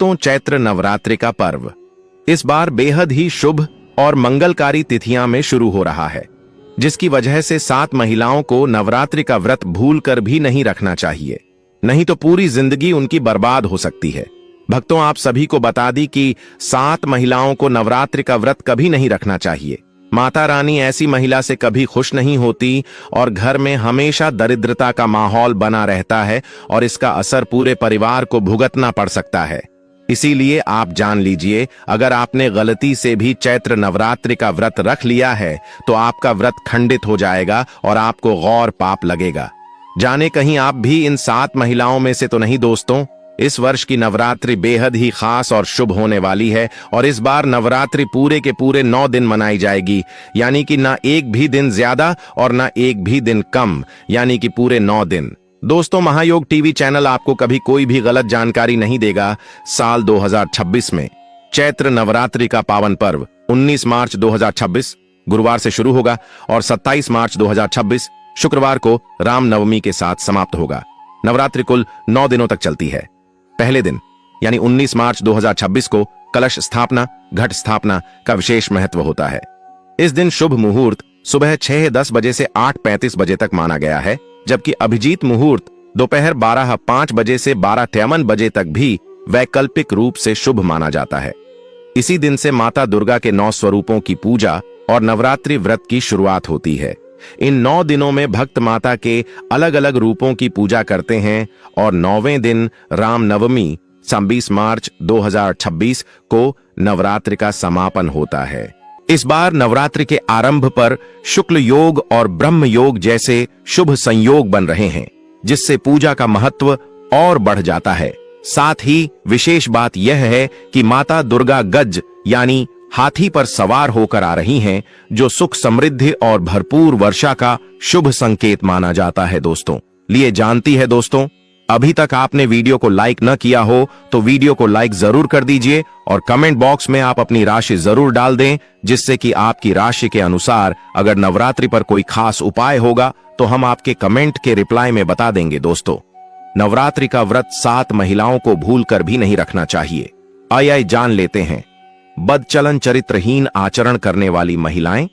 दोस्तों, चैत्र नवरात्रि का पर्व इस बार बेहद ही शुभ और मंगलकारी तिथियां में शुरू हो रहा है, जिसकी वजह से 7 महिलाओं को नवरात्रि का व्रत भूलकर भी नहीं रखना चाहिए, नहीं तो पूरी जिंदगी उनकी बर्बाद हो सकती है। भक्तों, आप सभी को बता दी कि 7 महिलाओं को नवरात्रि का व्रत कभी नहीं रखना चाहिए। माता रानी ऐसी महिला से कभी खुश नहीं होती और घर में हमेशा दरिद्रता का माहौल बना रहता है और इसका असर पूरे परिवार को भुगतना पड़ सकता है। इसीलिए आप जान लीजिए, अगर आपने गलती से भी चैत्र नवरात्रि का व्रत रख लिया है तो आपका व्रत खंडित हो जाएगा और आपको गौर पाप लगेगा। जाने कहीं आप भी इन 7 महिलाओं में से तो नहीं। दोस्तों, इस वर्ष की नवरात्रि बेहद ही खास और शुभ होने वाली है और इस बार नवरात्रि पूरे के पूरे 9 दिन मनाई जाएगी, यानी कि ना एक भी दिन ज्यादा और ना एक भी दिन कम, यानी कि पूरे 9 दिन। दोस्तों, महायोग टीवी चैनल आपको कभी कोई भी गलत जानकारी नहीं देगा। साल 2026 में चैत्र नवरात्रि का पावन पर्व 19 मार्च 2026 गुरुवार से शुरू होगा और 27 मार्च 2026 शुक्रवार को रामनवमी के साथ समाप्त होगा। नवरात्रि कुल 9 दिनों तक चलती है। पहले दिन यानी 19 मार्च 2026 को कलश स्थापना, घट स्थापना का विशेष महत्व होता है। इस दिन शुभ मुहूर्त सुबह 6:10 बजे से 8:35 बजे तक माना गया है, जबकि अभिजीत मुहूर्त दोपहर 12:05 बजे से 12:53 बजे तक भी वैकल्पिक रूप से शुभ माना जाता है। इसी दिन से माता दुर्गा के 9 स्वरूपों की पूजा और नवरात्रि व्रत की शुरुआत होती है। इन 9 दिनों में भक्त माता के अलग अलग रूपों की पूजा करते हैं और 9वें दिन रामनवमी 26 मार्च 2026 को नवरात्रि का समापन होता है। इस बार नवरात्रि के आरंभ पर शुक्ल योग और ब्रह्म योग जैसे शुभ संयोग बन रहे हैं, जिससे पूजा का महत्व और बढ़ जाता है। साथ ही विशेष बात यह है कि माता दुर्गा गज यानी हाथी पर सवार होकर आ रही हैं, जो सुख समृद्धि और भरपूर वर्षा का शुभ संकेत माना जाता है। दोस्तों, लिए जानती है दोस्तों, अभी तक आपने वीडियो को लाइक न किया हो तो वीडियो को लाइक जरूर कर दीजिए और कमेंट बॉक्स में आप अपनी राशि जरूर डाल दें, जिससे कि आपकी राशि के अनुसार अगर नवरात्रि पर कोई खास उपाय होगा तो हम आपके कमेंट के रिप्लाई में बता देंगे। दोस्तों, नवरात्रि का व्रत 7 महिलाओं को भूलकर भी नहीं रखना चाहिए। आइए जान लेते हैं। बदचलन चरित्रहीन आचरण करने वाली महिलाएं।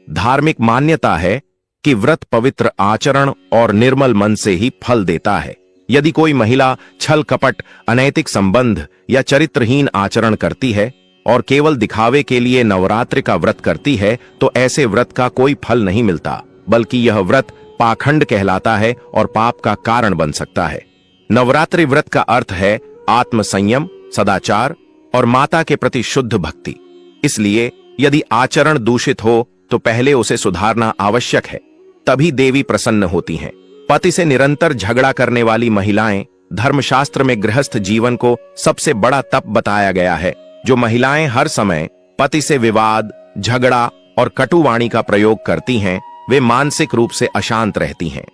धार्मिक मान्यता है कि व्रत पवित्र आचरण और निर्मल मन से ही फल देता है। यदि कोई महिला छल कपट, अनैतिक संबंध या चरित्रहीन आचरण करती है और केवल दिखावे के लिए नवरात्रि का व्रत करती है तो ऐसे व्रत का कोई फल नहीं मिलता, बल्कि यह व्रत पाखंड कहलाता है और पाप का कारण बन सकता है। नवरात्रि व्रत का अर्थ है आत्म संयम, सदाचार और माता के प्रति शुद्ध भक्ति। इसलिए यदि आचरण दूषित हो तो पहले उसे सुधारना आवश्यक है, तभी देवी प्रसन्न होती हैं। पति से निरंतर झगड़ा करने वाली महिलाएं। धर्मशास्त्र में गृहस्थ जीवन को सबसे बड़ा तप बताया गया है। जो महिलाएं हर समय पति से विवाद, झगड़ा और कटुवाणी का प्रयोग करती हैं, वे मानसिक रूप से अशांत रहती हैं।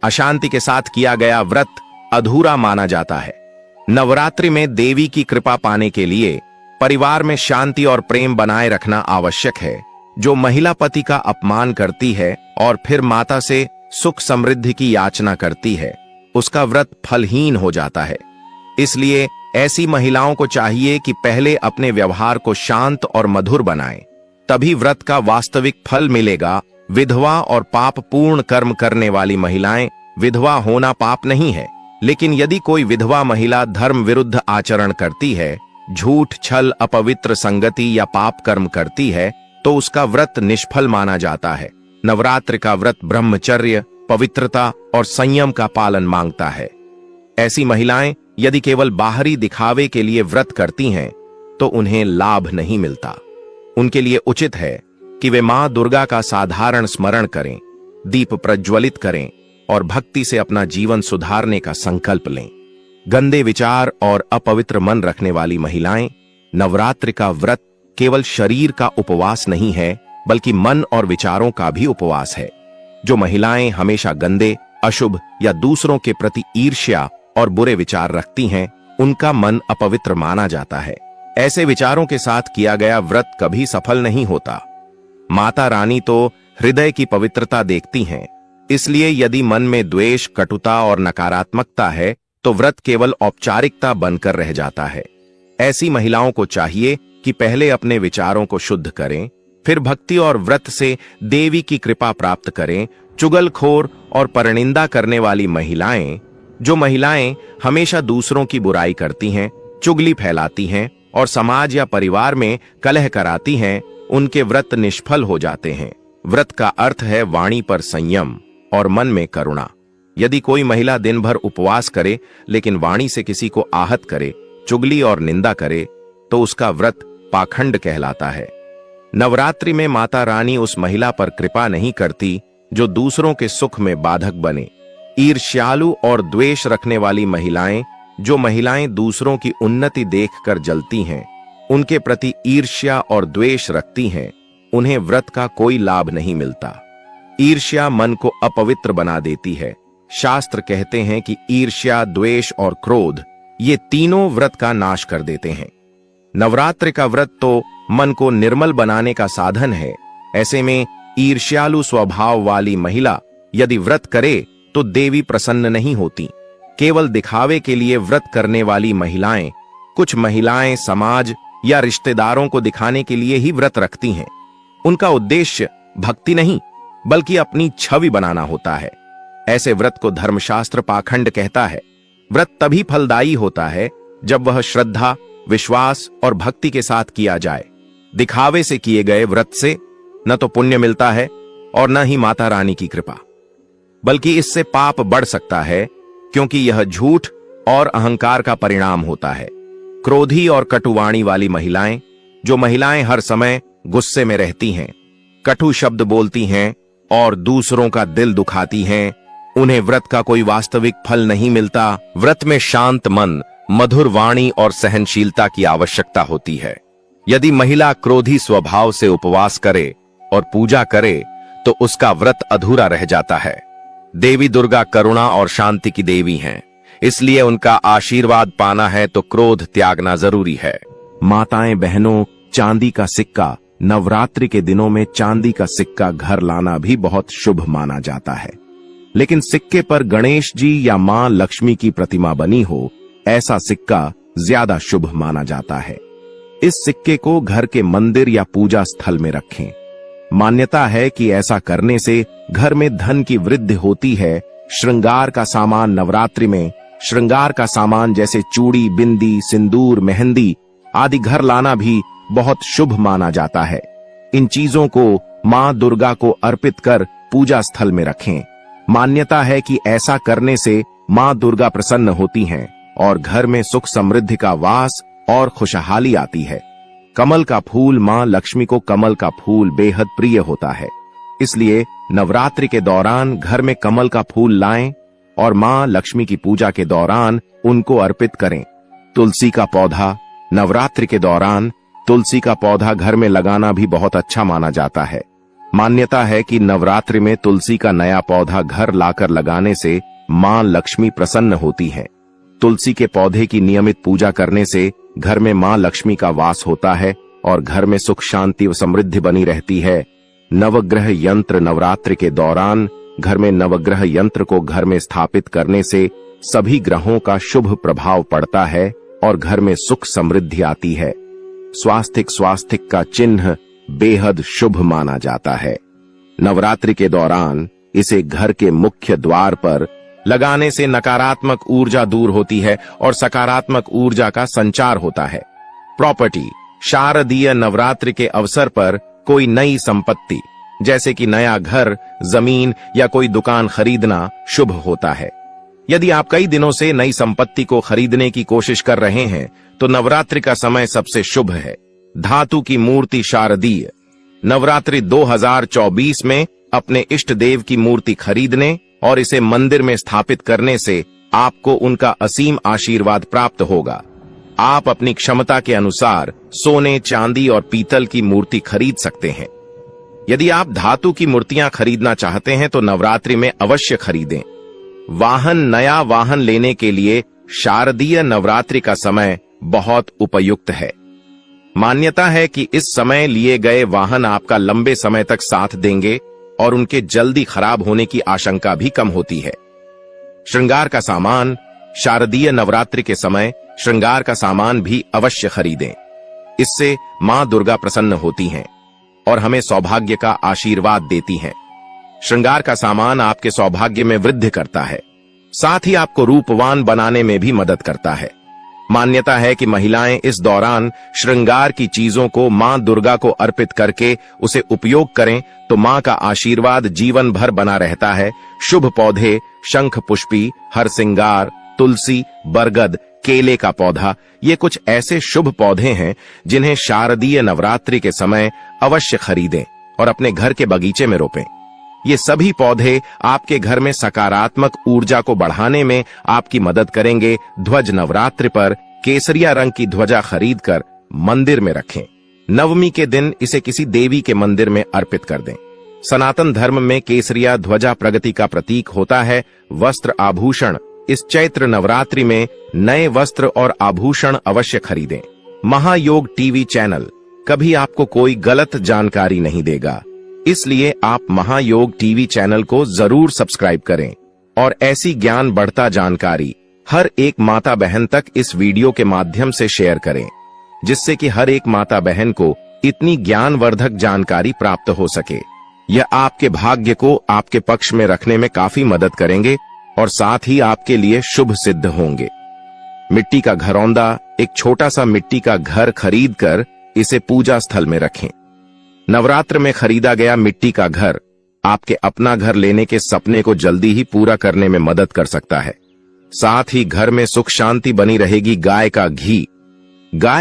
अशांति के साथ किया गया व्रत अधूरा माना जाता है। नवरात्रि में देवी की कृपा पाने के लिए परिवार में शांति और प्रेम बनाए रखना आवश्यक है। जो महिला पति का अपमान करती है और फिर माता से सुख समृद्धि की याचना करती है, उसका व्रत फलहीन हो जाता है। इसलिए ऐसी महिलाओं को चाहिए कि पहले अपने व्यवहार को शांत और मधुर बनाएं, तभी व्रत का वास्तविक फल मिलेगा। विधवा और पाप पूर्ण कर्म करने वाली महिलाएं। विधवा होना पाप नहीं है, लेकिन यदि कोई विधवा महिला धर्म विरुद्ध आचरण करती है, झूठ, छल, अपवित्र संगति या पाप कर्म करती है, तो उसका व्रत निष्फल माना जाता है। नवरात्रि का व्रत ब्रह्मचर्य, पवित्रता और संयम का पालन मांगता है। ऐसी महिलाएं यदि केवल बाहरी दिखावे के लिए व्रत करती हैं तो उन्हें लाभ नहीं मिलता। उनके लिए उचित है कि वे मां दुर्गा का साधारण स्मरण करें, दीप प्रज्वलित करें और भक्ति से अपना जीवन सुधारने का संकल्प लें। गंदे विचार और अपवित्र मन रखने वाली महिलाएं। नवरात्रि का व्रत केवल शरीर का उपवास नहीं है, बल्कि मन और विचारों का भी उपवास है। जो महिलाएं हमेशा गंदे, अशुभ या दूसरों के प्रति ईर्ष्या और बुरे विचार रखती हैं, उनका मन अपवित्र माना जाता है। ऐसे विचारों के साथ किया गया व्रत कभी सफल नहीं होता। माता रानी तो हृदय की पवित्रता देखती हैं, इसलिए यदि मन में द्वेष, कटुता और नकारात्मकता है तो व्रत केवल औपचारिकता बनकर रह जाता है। ऐसी महिलाओं को चाहिए कि पहले अपने विचारों को शुद्ध करें, फिर भक्ति और व्रत से देवी की कृपा प्राप्त करें। चुगलखोर और परनिंदा करने वाली महिलाएं, जो महिलाएं हमेशा दूसरों की बुराई करती हैं, चुगली फैलाती हैं और समाज या परिवार में कलह कराती हैं, उनके व्रत निष्फल हो जाते हैं। व्रत का अर्थ है वाणी पर संयम और मन में करुणा। यदि कोई महिला दिन भर उपवास करे लेकिन वाणी से किसी को आहत करे, चुगली और निंदा करे, तो उसका व्रत पाखंड कहलाता है। नवरात्रि में माता रानी उस महिला पर कृपा नहीं करती जो दूसरों के सुख में बाधक बने। ईर्ष्यालु और द्वेष रखने वाली महिलाएं, जो महिलाएं दूसरों की उन्नति देखकर जलती हैं, उनके प्रति ईर्ष्या और द्वेष रखती हैं, उन्हें व्रत का कोई लाभ नहीं मिलता। ईर्ष्या मन को अपवित्र बना देती है। शास्त्र कहते हैं कि ईर्ष्या, द्वेष और क्रोध, ये तीनों व्रत का नाश कर देते हैं। नवरात्रि का व्रत तो मन को निर्मल बनाने का साधन है। ऐसे में ईर्ष्यालु स्वभाव वाली महिला यदि व्रत करे तो देवी प्रसन्न नहीं होती। केवल दिखावे के लिए व्रत करने वाली महिलाएं, कुछ महिलाएं समाज या रिश्तेदारों को दिखाने के लिए ही व्रत रखती हैं। उनका उद्देश्य भक्ति नहीं बल्कि अपनी छवि बनाना होता है। ऐसे व्रत को धर्मशास्त्र पाखंड कहता है। व्रत तभी फलदायी होता है जब वह श्रद्धा, विश्वास और भक्ति के साथ किया जाए। दिखावे से किए गए व्रत से न तो पुण्य मिलता है और न ही माता रानी की कृपा, बल्कि इससे पाप बढ़ सकता है, क्योंकि यह झूठ और अहंकार का परिणाम होता है। क्रोधी और कटुवाणी वाली महिलाएं, जो महिलाएं हर समय गुस्से में रहती हैं, कटु शब्द बोलती हैं और दूसरों का दिल दुखाती हैं, उन्हें व्रत का कोई वास्तविक फल नहीं मिलता। व्रत में शांत मन, मधुर वाणी और सहनशीलता की आवश्यकता होती है। यदि महिला क्रोधी स्वभाव से उपवास करे और पूजा करे तो उसका व्रत अधूरा रह जाता है। देवी दुर्गा करुणा और शांति की देवी हैं, इसलिए उनका आशीर्वाद पाना है तो क्रोध त्यागना जरूरी है। माताएं बहनों, चांदी का सिक्का, नवरात्रि के दिनों में चांदी का सिक्का घर लाना भी बहुत शुभ माना जाता है। लेकिन सिक्के पर गणेश जी या मां लक्ष्मी की प्रतिमा बनी हो, ऐसा सिक्का ज्यादा शुभ माना जाता है। इस सिक्के को घर के मंदिर या पूजा स्थल में रखें। मान्यता है कि ऐसा करने से घर में धन की वृद्धि होती है। श्रृंगार का सामान, नवरात्रि में श्रृंगार का सामान जैसे चूड़ी, बिंदी, सिंदूर, मेहंदी आदि घर लाना भी बहुत शुभ माना जाता है। इन चीजों को मां दुर्गा को अर्पित कर पूजा स्थल में रखें। मान्यता है कि ऐसा करने से मां दुर्गा प्रसन्न होती हैं और घर में सुख समृद्धि का वास और खुशहाली आती है। कमल का फूल, मां लक्ष्मी को कमल का फूल बेहद प्रिय होता है, इसलिए नवरात्रि के दौरान घर में कमल का फूल लाएं और मां लक्ष्मी की पूजा के दौरान उनको अर्पित करें। तुलसी का पौधा, नवरात्रि के दौरान तुलसी का पौधा घर में लगाना भी बहुत अच्छा माना जाता है। मान्यता है कि नवरात्रि में तुलसी का नया पौधा घर लाकर लगाने से मां लक्ष्मी प्रसन्न होती है। तुलसी के पौधे की नियमित पूजा करने से घर में मां लक्ष्मी का वास होता है और घर में सुख, शांति व समृद्धि बनी रहती है। नवग्रह यंत्र, नवरात्रि के दौरान घर में नवग्रह यंत्र को घर में स्थापित करने से सभी ग्रहों का शुभ प्रभाव पड़ता है और घर में सुख समृद्धि आती है। स्वास्तिक का चिन्ह बेहद शुभ माना जाता है। नवरात्रि के दौरान इसे घर के मुख्य द्वार पर लगाने से नकारात्मक ऊर्जा दूर होती है और सकारात्मक ऊर्जा का संचार होता है। प्रॉपर्टी, शारदीय नवरात्रि के अवसर पर कोई नई संपत्ति जैसे कि नया घर, जमीन या कोई दुकान खरीदना शुभ होता है। यदि आप कई दिनों से नई संपत्ति को खरीदने की कोशिश कर रहे हैं तो नवरात्रि का समय सबसे शुभ है। धातु की मूर्ति, शारदीय नवरात्रि 2024 में अपने इष्ट देव की मूर्ति खरीदने और इसे मंदिर में स्थापित करने से आपको उनका असीम आशीर्वाद प्राप्त होगा। आप अपनी क्षमता के अनुसार सोने, चांदी और पीतल की मूर्ति खरीद सकते हैं। यदि आप धातु की मूर्तियां खरीदना चाहते हैं तो नवरात्रि में अवश्य खरीदें। वाहन, नया वाहन लेने के लिए शारदीय नवरात्रि का समय बहुत उपयुक्त है। मान्यता है कि इस समय लिए गए वाहन आपका लंबे समय तक साथ देंगे और उनके जल्दी खराब होने की आशंका भी कम होती है। श्रृंगार का सामान, शारदीय नवरात्रि के समय श्रृंगार का सामान भी अवश्य खरीदें। इससे मां दुर्गा प्रसन्न होती हैं और हमें सौभाग्य का आशीर्वाद देती हैं। श्रृंगार का सामान आपके सौभाग्य में वृद्धि करता है, साथ ही आपको रूपवान बनाने में भी मदद करता है। मान्यता है कि महिलाएं इस दौरान श्रृंगार की चीजों को मां दुर्गा को अर्पित करके उसे उपयोग करें तो मां का आशीर्वाद जीवन भर बना रहता है। शुभ पौधे शंख पुष्पी, हरसिंगार, तुलसी, बरगद, केले का पौधा, ये कुछ ऐसे शुभ पौधे हैं जिन्हें शारदीय नवरात्रि के समय अवश्य खरीदें और अपने घर के बगीचे में रोपें। ये सभी पौधे आपके घर में सकारात्मक ऊर्जा को बढ़ाने में आपकी मदद करेंगे। ध्वज नवरात्रि पर केसरिया रंग की ध्वजा खरीदकर मंदिर में रखें। नवमी के दिन इसे किसी देवी के मंदिर में अर्पित कर दें। सनातन धर्म में केसरिया ध्वजा प्रगति का प्रतीक होता है। वस्त्र आभूषण, इस चैत्र नवरात्रि में नए वस्त्र और आभूषण अवश्य खरीदें। महायोग टीवी चैनल कभी आपको कोई गलत जानकारी नहीं देगा, इसलिए आप महायोग टीवी चैनल को जरूर सब्सक्राइब करें और ऐसी ज्ञान बढ़ता जानकारी हर एक माता बहन तक इस वीडियो के माध्यम से शेयर करें, जिससे कि हर एक माता बहन को इतनी ज्ञानवर्धक जानकारी प्राप्त हो सके। यह आपके भाग्य को आपके पक्ष में रखने में काफी मदद करेंगे और साथ ही आपके लिए शुभ सिद्ध होंगे। मिट्टी का घरौंदा, एक छोटा सा मिट्टी का घर खरीदकर इसे पूजा स्थल में रखें। नवरात्र में खरीदा गया मिट्टी का घर आपके अपना घर लेने के सपने को जल्दी ही पूरा करने में मदद कर सकता है। साथ ही घर में सुख शांति बनी रहेगी। गाय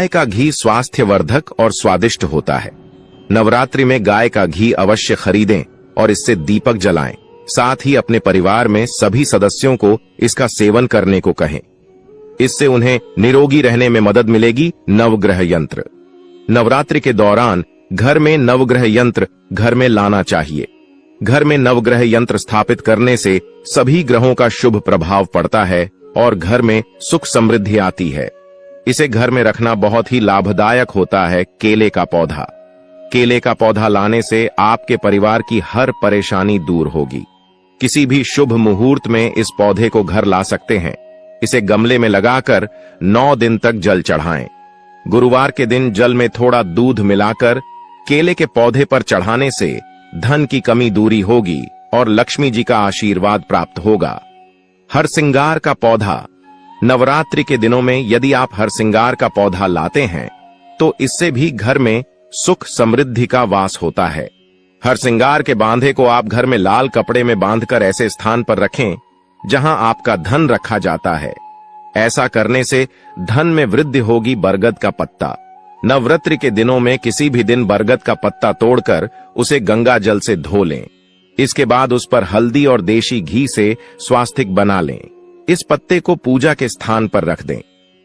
का घी स्वास्थ्यवर्धक और स्वादिष्ट होता है। नवरात्रि में गाय का घी अवश्य खरीदें और इससे दीपक जलाएं। साथ ही अपने परिवार में सभी सदस्यों को इसका सेवन करने को कहें। इससे उन्हें निरोगी रहने में मदद मिलेगी। नवग्रह यंत्र, नवरात्रि के दौरान घर में नवग्रह यंत्र घर में लाना चाहिए। घर में नवग्रह यंत्र स्थापित करने से सभी ग्रहों का शुभ प्रभाव पड़ता है और घर में सुख समृद्धि आती है। इसे घर में रखना बहुत ही लाभदायक होता है। केले का पौधा लाने से आपके परिवार की हर परेशानी दूर होगी। किसी भी शुभ मुहूर्त में इस पौधे को घर ला सकते हैं। इसे गमले में लगाकर 9 दिन तक जल चढ़ाएं। गुरुवार के दिन जल में थोड़ा दूध मिलाकर केले के पौधे पर चढ़ाने से धन की कमी दूरी होगी और लक्ष्मी जी का आशीर्वाद प्राप्त होगा। हरसिंगार का पौधा, नवरात्रि के दिनों में यदि आप हरसिंगार का पौधा लाते हैं तो इससे भी घर में सुख समृद्धि का वास होता है। हरसिंगार के बांधे को आप घर में लाल कपड़े में बांधकर ऐसे स्थान पर रखें जहां आपका धन रखा जाता है। ऐसा करने से धन में वृद्धि होगी। बरगद का पत्ता, नवरात्रि के दिनों में किसी भी दिन बरगद का पत्ता तोड़कर उसे गंगा जल से धो लें। इसके बाद उस पर हल्दी और देशी घी से स्वास्तिक बना लें। इस पत्ते को पूजा के स्थान पर रख दें।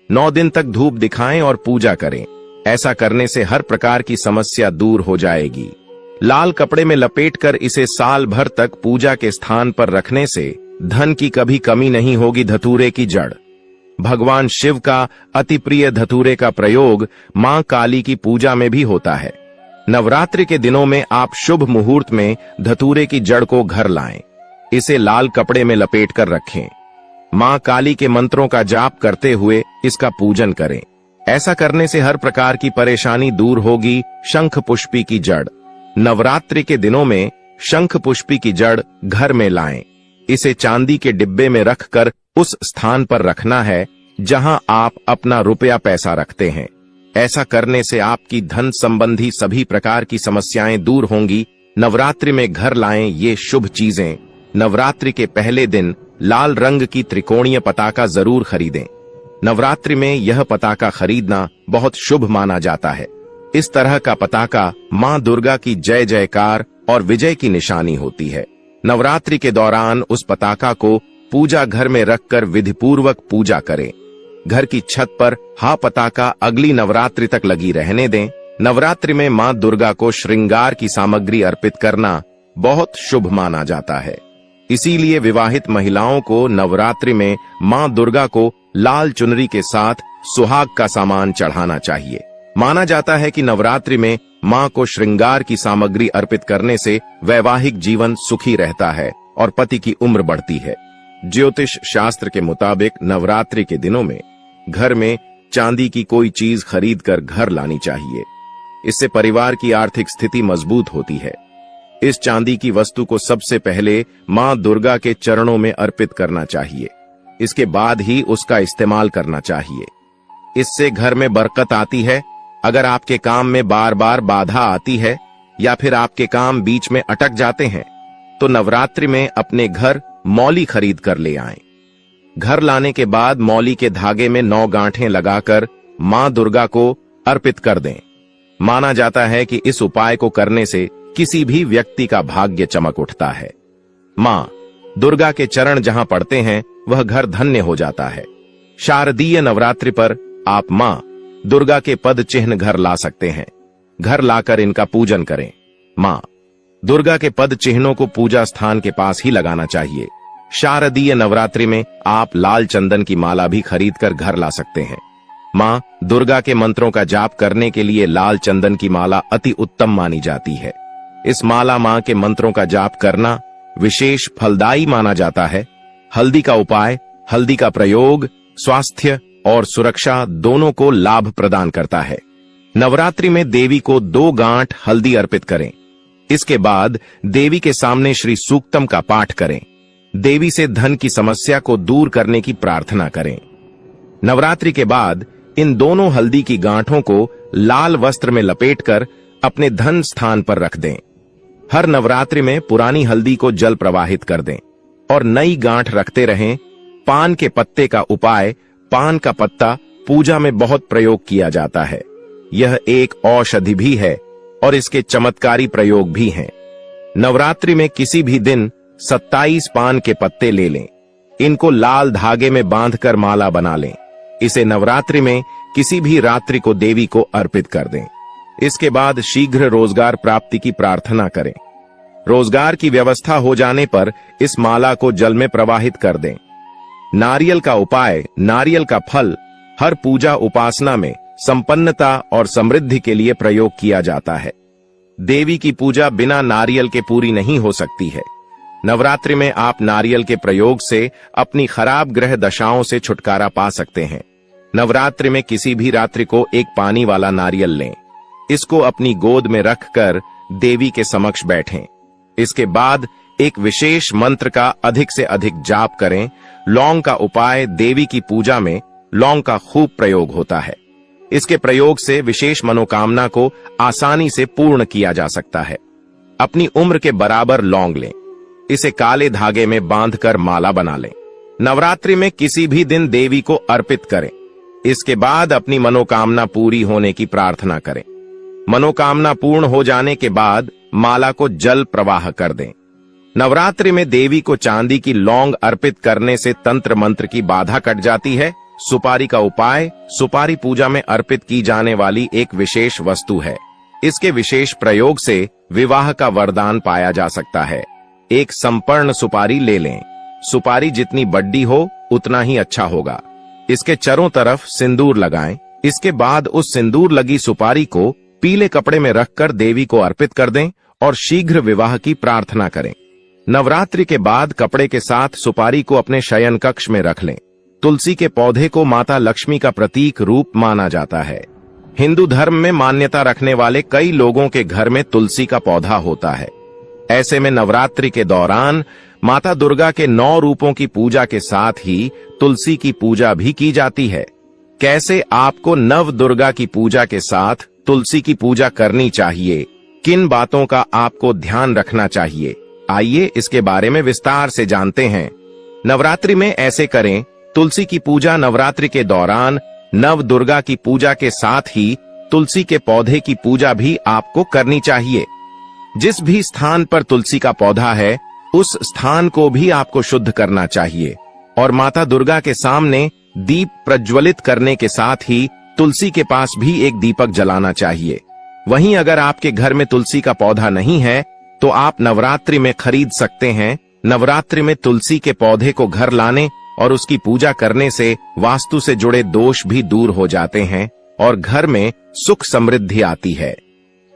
9 दिन तक धूप दिखाएं और पूजा करें। ऐसा करने से हर प्रकार की समस्या दूर हो जाएगी। लाल कपड़े में लपेटकर इसे साल भर तक पूजा के स्थान पर रखने से धन की कभी कमी नहीं होगी। धतूरे की जड़, भगवान शिव का अति प्रिय धतूरे का प्रयोग मां काली की पूजा में भी होता है। नवरात्रि के दिनों में आप शुभ मुहूर्त में धतूरे की जड़ को घर लाएं। इसे लाल कपड़े में लपेटकर रखें। मां काली के मंत्रों का जाप करते हुए इसका पूजन करें। ऐसा करने से हर प्रकार की परेशानी दूर होगी। शंख पुष्पी की जड़, नवरात्रि के दिनों में शंख पुष्पी की जड़ घर में लाएं। इसे चांदी के डिब्बे में रखकर उस स्थान पर रखना है जहां आप अपना रुपया पैसा रखते हैं। ऐसा करने से आपकी धन संबंधी सभी प्रकार की समस्याएं दूर होंगी। नवरात्रि में घर लाएं ये शुभ चीजें। नवरात्रि के पहले दिन लाल रंग की त्रिकोणीय पताका जरूर खरीदें। नवरात्रि में यह पताका खरीदना बहुत शुभ माना जाता है। इस तरह का पताका मां दुर्गा की जय जयकार और विजय की निशानी होती है। नवरात्रि के दौरान उस पताका को पूजा घर में रखकर विधिपूर्वक पूजा करें। घर की छत पर पताका अगली नवरात्रि तक लगी रहने दें। नवरात्रि में मां दुर्गा को श्रृंगार की सामग्री अर्पित करना बहुत शुभ माना जाता है। इसीलिए विवाहित महिलाओं को नवरात्रि में मां दुर्गा को लाल चुनरी के साथ सुहाग का सामान चढ़ाना चाहिए। माना जाता है कि नवरात्रि में मां को श्रृंगार की सामग्री अर्पित करने से वैवाहिक जीवन सुखी रहता है और पति की उम्र बढ़ती है। ज्योतिष शास्त्र के मुताबिक नवरात्रि के दिनों में घर में चांदी की कोई चीज खरीद कर घर लानी चाहिए। इससे परिवार की आर्थिक स्थिति मजबूत होती है। इस चांदी की वस्तु को सबसे पहले मां दुर्गा के चरणों में अर्पित करना चाहिए। इसके बाद ही उसका इस्तेमाल करना चाहिए। इससे घर में बरकत आती है। अगर आपके काम में बार बार बाधा आती है या फिर आपके काम बीच में अटक जाते हैं तो नवरात्रि में अपने घर मौली खरीद कर ले आएं। घर लाने के बाद मौली के धागे में 9 गांठें लगाकर मां दुर्गा को अर्पित कर दें। माना जाता है कि इस उपाय को करने से किसी भी व्यक्ति का भाग्य चमक उठता है। मां दुर्गा के चरण जहां पड़ते हैं वह घर धन्य हो जाता है। शारदीय नवरात्रि पर आप मां दुर्गा के पद चिन्ह घर ला सकते हैं। घर लाकर इनका पूजन करें। मां दुर्गा के पद चिन्हों को पूजा स्थान के पास ही लगाना चाहिए। शारदीय नवरात्रि में आप लाल चंदन की माला भी खरीद कर घर ला सकते हैं। मां दुर्गा के मंत्रों का जाप करने के लिए लाल चंदन की माला अति उत्तम मानी जाती है। इस माला मां के मंत्रों का जाप करना विशेष फलदायी माना जाता है। हल्दी का उपाय, हल्दी का प्रयोग स्वास्थ्य और सुरक्षा दोनों को लाभ प्रदान करता है। नवरात्रि में देवी को 2 गांठ हल्दी अर्पित करें। इसके बाद देवी के सामने श्री सूक्तम का पाठ करें। देवी से धन की समस्या को दूर करने की प्रार्थना करें। नवरात्रि के बाद इन दोनों हल्दी की गांठों को लाल वस्त्र में लपेटकर अपने धन स्थान पर रख दें। हर नवरात्रि में पुरानी हल्दी को जल प्रवाहित कर दें और नई गांठ रखते रहें। पान के पत्ते का उपाय, पान का पत्ता पूजा में बहुत प्रयोग किया जाता है। यह एक औषधि भी है और इसके चमत्कारी प्रयोग भी हैं। नवरात्रि में किसी भी दिन 27 पान के पत्ते ले लें। इनको लाल धागे में बांधकर माला बना लें। इसे नवरात्रि में किसी भी रात्रि को देवी को अर्पित कर दें। इसके बाद शीघ्र रोजगार प्राप्ति की प्रार्थना करें। रोजगार की व्यवस्था हो जाने पर इस माला को जल में प्रवाहित कर दें। नारियल का उपाय, नारियल का फल हर पूजा उपासना में संपन्नता और समृद्धि के लिए प्रयोग किया जाता है। देवी की पूजा बिना नारियल के पूरी नहीं हो सकती है। नवरात्रि में आप नारियल के प्रयोग से अपनी खराब ग्रह दशाओं से छुटकारा पा सकते हैं। नवरात्रि में किसी भी रात्रि को एक पानी वाला नारियल लें। इसको अपनी गोद में रखकर देवी के समक्ष बैठें। इसके बाद एक विशेष मंत्र का अधिक से अधिक जाप करें। लौंग का उपाय, देवी की पूजा में लौंग का खूब प्रयोग होता है। इसके प्रयोग से विशेष मनोकामना को आसानी से पूर्ण किया जा सकता है। अपनी उम्र के बराबर लौंग लें। इसे काले धागे में बांधकर माला बना लें। नवरात्रि में किसी भी दिन देवी को अर्पित करें। इसके बाद अपनी मनोकामना पूरी होने की प्रार्थना करें। मनोकामना पूर्ण हो जाने के बाद माला को जल प्रवाह कर दें। नवरात्रि में देवी को चांदी की लौंग अर्पित करने से तंत्र मंत्र की बाधा कट जाती है। सुपारी का उपाय, सुपारी पूजा में अर्पित की जाने वाली एक विशेष वस्तु है। इसके विशेष प्रयोग से विवाह का वरदान पाया जा सकता है। एक संपर्ण सुपारी ले लें। सुपारी जितनी बड़ी हो उतना ही अच्छा होगा। इसके चारों तरफ सिंदूर लगाएं। इसके बाद उस सिंदूर लगी सुपारी को पीले कपड़े में रखकर देवी को अर्पित कर दें और शीघ्र विवाह की प्रार्थना करें। नवरात्रि के बाद कपड़े के साथ सुपारी को अपने शयन कक्ष में रख लें। तुलसी के पौधे को माता लक्ष्मी का प्रतीक रूप माना जाता है। हिंदू धर्म में मान्यता रखने वाले कई लोगों के घर में तुलसी का पौधा होता है। ऐसे में नवरात्रि के दौरान माता दुर्गा के 9 रूपों की पूजा के साथ ही तुलसी की पूजा भी की जाती है। कैसे आपको नव दुर्गा की पूजा के साथ तुलसी की पूजा करनी चाहिए, किन बातों का आपको ध्यान रखना चाहिए, आइए इसके बारे में विस्तार से जानते हैं। नवरात्रि में ऐसे करें। तुलसी की पूजा नवरात्रि के दौरान नव दुर्गा की पूजा के साथ ही तुलसी के पौधे की पूजा भी आपको करनी चाहिए। जिस भी स्थान पर तुलसी का पौधा है उस स्थान को भी आपको शुद्ध करना चाहिए और माता दुर्गा के सामने दीप प्रज्वलित करने के साथ ही तुलसी के पास भी एक दीपक जलाना चाहिए। वहीं अगर आपके घर में तुलसी का पौधा नहीं है तो आप नवरात्रि में खरीद सकते हैं। नवरात्रि में तुलसी के पौधे को घर लाने और उसकी पूजा करने से वास्तु से जुड़े दोष भी दूर हो जाते हैं और घर में सुख समृद्धि आती है।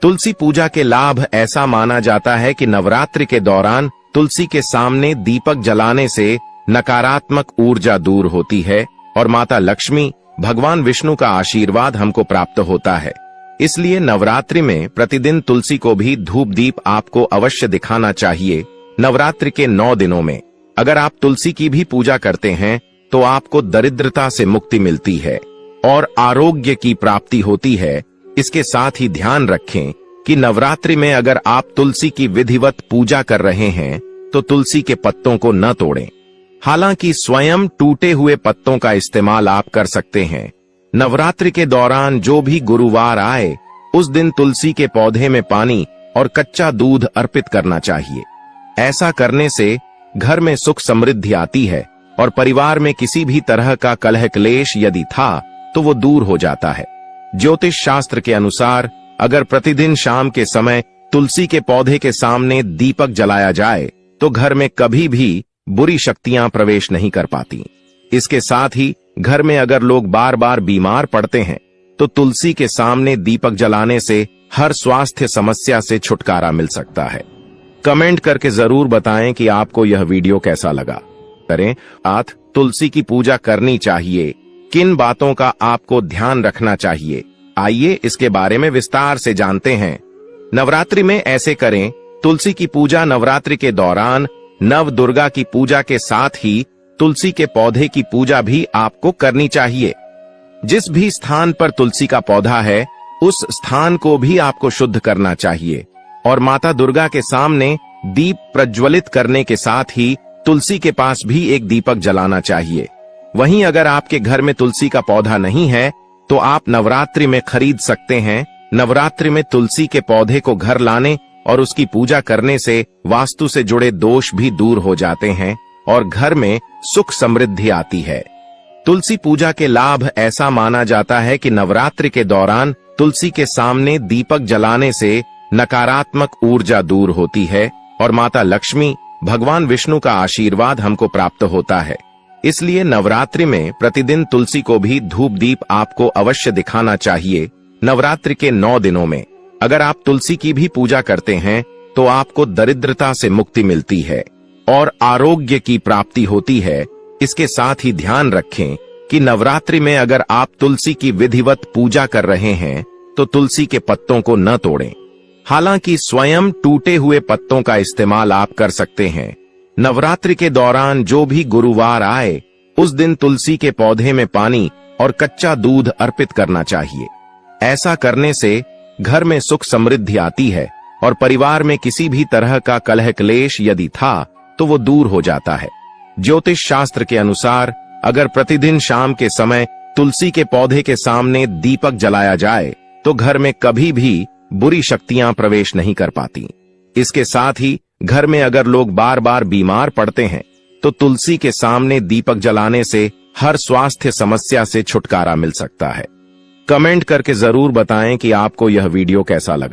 तुलसी पूजा के लाभ ऐसा माना जाता है कि नवरात्रि के दौरान तुलसी के सामने दीपक जलाने से नकारात्मक ऊर्जा दूर होती है और माता लक्ष्मी भगवान विष्णु का आशीर्वाद हमको प्राप्त होता है। इसलिए नवरात्रि में प्रतिदिन तुलसी को भी धूप दीप आपको अवश्य दिखाना चाहिए। नवरात्रि के 9 दिनों में अगर आप तुलसी की भी पूजा करते हैं तो आपको दरिद्रता से मुक्ति मिलती है और आरोग्य की प्राप्ति होती है। इसके साथ ही ध्यान रखें कि नवरात्रि में अगर आप तुलसी की विधिवत पूजा कर रहे हैं तो तुलसी के पत्तों को न तोड़ें। हालांकि स्वयं टूटे हुए पत्तों का इस्तेमाल आप कर सकते हैं। नवरात्रि के दौरान जो भी गुरुवार आए उस दिन तुलसी के पौधे में पानी और कच्चा दूध अर्पित करना चाहिए। ऐसा करने से घर में सुख समृद्धि आती है और परिवार में किसी भी तरह का कलह क्लेश यदि था तो वो दूर हो जाता है। ज्योतिष शास्त्र के अनुसार अगर प्रतिदिन शाम के समय तुलसी के पौधे के सामने दीपक जलाया जाए तो घर में कभी भी बुरी शक्तियां प्रवेश नहीं कर पाती। इसके साथ ही घर में अगर लोग बार बार बीमार पड़ते हैं तो तुलसी के सामने दीपक जलाने से हर स्वास्थ्य समस्या से छुटकारा मिल सकता है। कमेंट करके जरूर बताएं कि आपको यह वीडियो कैसा लगा। करें आठ तुलसी की पूजा करनी चाहिए, किन बातों का आपको ध्यान रखना चाहिए, आइए इसके बारे में विस्तार से जानते हैं। नवरात्रि में ऐसे करें। तुलसी की पूजा नवरात्रि के दौरान नव दुर्गा की पूजा के साथ ही तुलसी के पौधे की पूजा भी आपको करनी चाहिए। जिस भी स्थान पर तुलसी का पौधा है उस स्थान को भी आपको शुद्ध करना चाहिए और माता दुर्गा के सामने दीप प्रज्वलित करने के साथ ही तुलसी के पास भी एक दीपक जलाना चाहिए। वहीं अगर आपके घर में तुलसी का पौधा नहीं है तो आप नवरात्रि में खरीद सकते हैं। नवरात्रि में तुलसी के पौधे को घर लाने और उसकी पूजा करने से वास्तु से जुड़े दोष भी दूर हो जाते हैं और घर में सुख समृद्धि आती है। तुलसी पूजा के लाभ ऐसा माना जाता है कि नवरात्रि के दौरान तुलसी के सामने दीपक जलाने से नकारात्मक ऊर्जा दूर होती है और माता लक्ष्मी भगवान विष्णु का आशीर्वाद हमको प्राप्त होता है। इसलिए नवरात्रि में प्रतिदिन तुलसी को भी धूप दीप आपको अवश्य दिखाना चाहिए। नवरात्रि के 9 दिनों में अगर आप तुलसी की भी पूजा करते हैं तो आपको दरिद्रता से मुक्ति मिलती है और आरोग्य की प्राप्ति होती है। इसके साथ ही ध्यान रखें कि नवरात्रि में अगर आप तुलसी की विधिवत पूजा कर रहे हैं तो तुलसी के पत्तों को न तोड़ें। हालांकि स्वयं टूटे हुए पत्तों का इस्तेमाल आप कर सकते हैं। नवरात्रि के दौरान जो भी गुरुवार आए उस दिन तुलसी के पौधे में पानी और कच्चा दूध अर्पित करना चाहिए। ऐसा करने से घर में सुख समृद्धि आती है और परिवार में किसी भी तरह का कलह क्लेश यदि था तो वो दूर हो जाता है। ज्योतिष शास्त्र के अनुसार अगर प्रतिदिन शाम के समय तुलसी के पौधे के सामने दीपक जलाया जाए तो घर में कभी भी बुरी शक्तियां प्रवेश नहीं कर पाती। इसके साथ ही घर में अगर लोग बार बार बीमार पड़ते हैं तो तुलसी के सामने दीपक जलाने से हर स्वास्थ्य समस्या से छुटकारा मिल सकता है। कमेंट करके जरूर बताएं कि आपको यह वीडियो कैसा लगा।